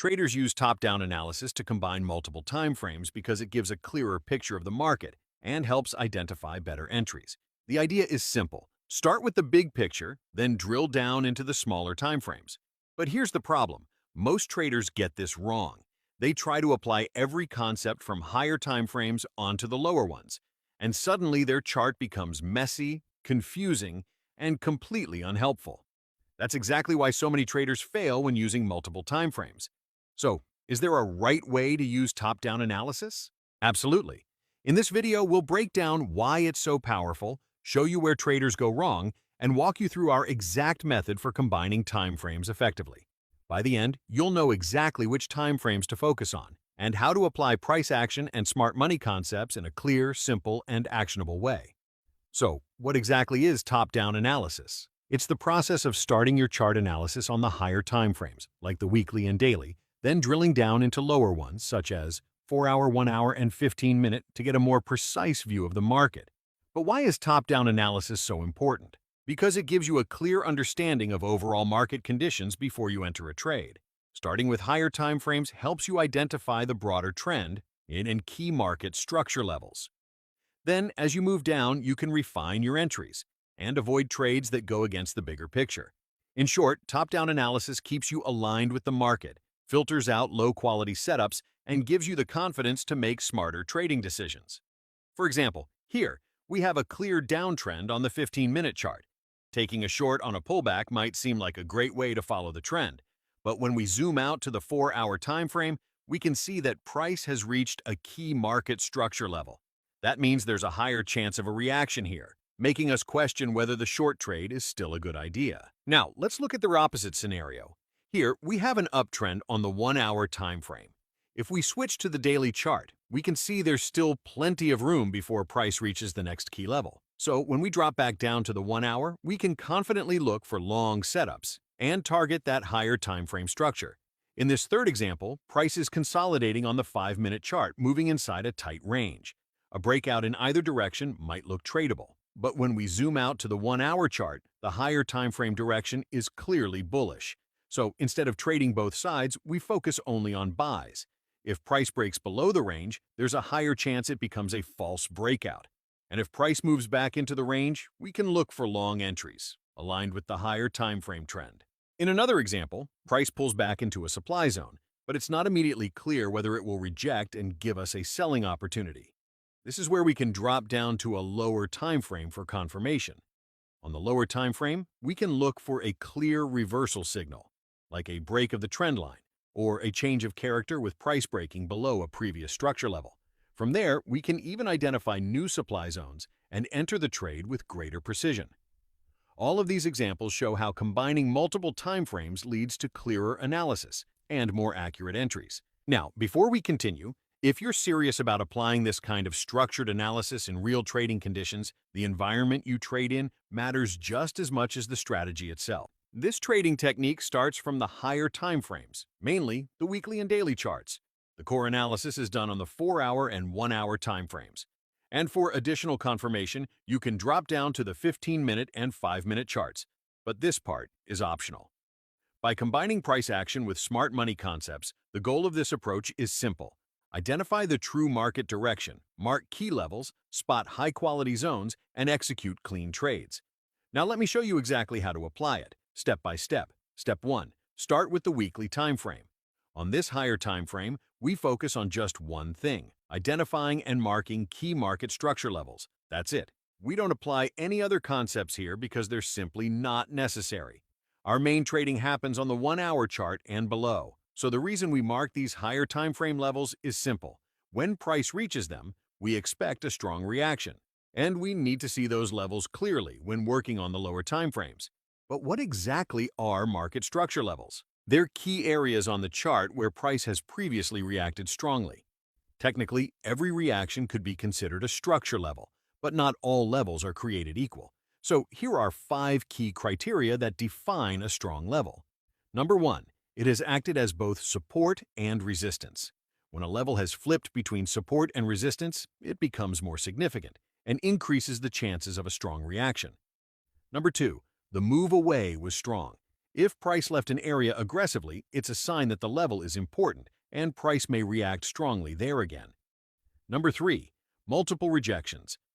Traders use top-down analysis to combine multiple time frames because it gives a clearer picture of the market and helps identify better entries. The idea is simple. Start with the big picture, then drill down into the smaller time frames. But here's the problem. Most traders get this wrong. They try to apply every concept from higher time frames onto the lower ones, and suddenly their chart becomes messy, confusing, and completely unhelpful. That's exactly why so many traders fail when using multiple time frames. So, is there a right way to use top-down analysis? Absolutely. In this video, we'll break down why it's so powerful, show you where traders go wrong, and walk you through our exact method for combining time frames effectively. By the end, you'll know exactly which time frames to focus on and how to apply price action and smart money concepts in a clear, simple, and actionable way. So, what exactly is top-down analysis? It's the process of starting your chart analysis on the higher time frames, like the weekly and daily, then drilling down into lower ones, such as 4-hour, 1-hour, and 15-minute, to get a more precise view of the market. But why is top-down analysis so important? Because it gives you a clear understanding of overall market conditions before you enter a trade. Starting with higher time frames helps you identify the broader trend in key market structure levels. Then, as you move down, you can refine your entries and avoid trades that go against the bigger picture. In short, top-down analysis keeps you aligned with the market, filters out low-quality setups, and gives you the confidence to make smarter trading decisions. For example, here, we have a clear downtrend on the 15-minute chart. Taking a short on a pullback might seem like a great way to follow the trend, but when we zoom out to the 4-hour time frame, we can see that price has reached a key market structure level. That means there's a higher chance of a reaction here, making us question whether the short trade is still a good idea. Now, let's look at the opposite scenario. Here, we have an uptrend on the 1-hour time frame. If we switch to the daily chart, we can see there's still plenty of room before price reaches the next key level. So when we drop back down to the 1-hour, we can confidently look for long setups and target that higher time frame structure. In this third example, price is consolidating on the 5-minute chart, moving inside a tight range. A breakout in either direction might look tradable. But when we zoom out to the 1-hour chart, the higher time frame direction is clearly bullish. So instead of trading both sides, we focus only on buys. If price breaks below the range, there's a higher chance it becomes a false breakout. And if price moves back into the range, we can look for long entries, aligned with the higher time frame trend. In another example, price pulls back into a supply zone, but it's not immediately clear whether it will reject and give us a selling opportunity. This is where we can drop down to a lower time frame for confirmation. On the lower time frame, we can look for a clear reversal signal, like a break of the trend line, or a change of character with price breaking below a previous structure level. From there, we can even identify new supply zones and enter the trade with greater precision. All of these examples show how combining multiple time frames leads to clearer analysis and more accurate entries. Now, before we continue, if you're serious about applying this kind of structured analysis in real trading conditions, the environment you trade in matters just as much as the strategy itself. This trading technique starts from the higher time frames, mainly the weekly and daily charts. The core analysis is done on the 4-hour and 1-hour time frames. And for additional confirmation, you can drop down to the 15-minute and 5-minute charts, but this part is optional. By combining price action with smart money concepts, the goal of this approach is simple. Identify the true market direction, mark key levels, spot high-quality zones, and execute clean trades. Now let me show you exactly how to apply it, step by step. Step 1. Start with the weekly time frame. On this higher time frame, we focus on just one thing, identifying and marking key market structure levels. That's it. We don't apply any other concepts here because they're simply not necessary. Our main trading happens on the 1-hour chart and below. So the reason we mark these higher time frame levels is simple. When price reaches them, we expect a strong reaction, and we need to see those levels clearly when working on the lower time frames. But what exactly are market structure levels? They're key areas on the chart where price has previously reacted strongly. Technically, every reaction could be considered a structure level, but not all levels are created equal. So here are 5 key criteria that define a strong level. Number 1. It has acted as both support and resistance. When a level has flipped between support and resistance, it becomes more significant and increases the chances of a strong reaction. Number 2. The move away was strong. If price left an area aggressively, it's a sign that the level is important, and price may react strongly there again. Number 3. Multiple rejections.